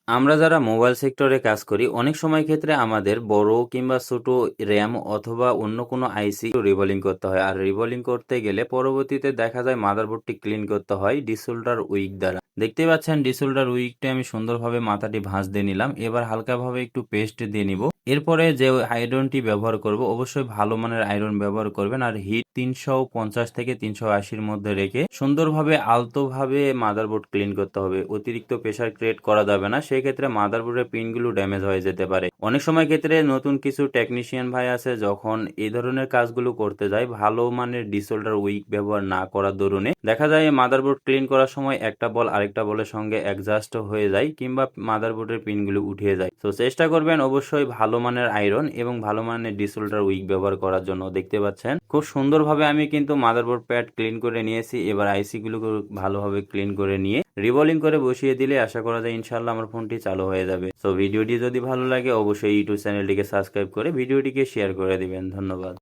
আমরা যারা মোবাইল সেক্টরে কাজ করি অনেক সময় ক্ষেত্রে আমাদের বড় কিংবা ছোট র্যাম অথবা অন্য কোনো আইসি রিবলিং করতে হয়। আর রিবলিং করতে গেলে পরবর্তীতে দেখা যায় মাদারবোর্ডটি ক্লিন করতে হয় ডিসোল্ডার উইক দ্বারা। দেখতেই পাচ্ছেন ডিসোল্ডার উইকটা আমি সুন্দরভাবে মাথাটি ভাঁজ দিয়ে নিলাম। এবার হালকাভাবে একটু পেস্ট দিয়ে নিব। এরপরে যে আয়রনটি ব্যবহার করব অবশ্যই ভালো মানের আয়রন ব্যবহার করবেন। আর হিট 350 থেকে 380-র মধ্যে রেখে সুন্দরভাবে আলতোভাবে মাদারবোর্ড ক্লিন করতে হবে। অতিরিক্ত প্রেসার ক্রিয়েট করা যাবে না, সেক্ষেত্রে মাদারবোর্ডের পিনগুলো ড্যামেজ হয়ে যেতে পারে। অনেক সময় ক্ষেত্রে নতুন কিছু টেকনিশিয়ান ভাই আছে যখন এই ধরনের কাজগুলো করতে যায় ভালো মানের ডিসোল্ডার উইক ব্যবহার না করার দরুনে দেখা যায় মাদারবোর্ড ক্লিন করার সময় একটা বল আরেকটা বলের সঙ্গে অ্যাডজাস্ট হয়ে যায় কিংবা মাদারবোর্ডের পিনগুলো উঠিয়ে যায়। তো চেষ্টা করবেন অবশ্যই ভালো মানের আয়রন এবং ভালো মানের ডিসোল্ডার উইক ব্যবহার করার জন্য। দেখতে পাচ্ছেন খুব সুন্দরভাবে আমি কিন্তু মাদারবোর্ড প্যাড ক্লিন করে নিয়েছি। এবার আইসি গুলো ভালোভাবে ক্লিন করে নিয়ে রিবোলিং করে বসিয়ে দিলে আশা করা যায় ইনশাল্লাহ আমার ফোনটি চালু হয়ে যাবে। তো ভিডিওটি যদি ভালো লাগে অবশ্যই ইউটিউব চ্যানেলটিকে সাবস্ক্রাইব করে ভিডিওটিকে শেয়ার করে দিবেন। ধন্যবাদ।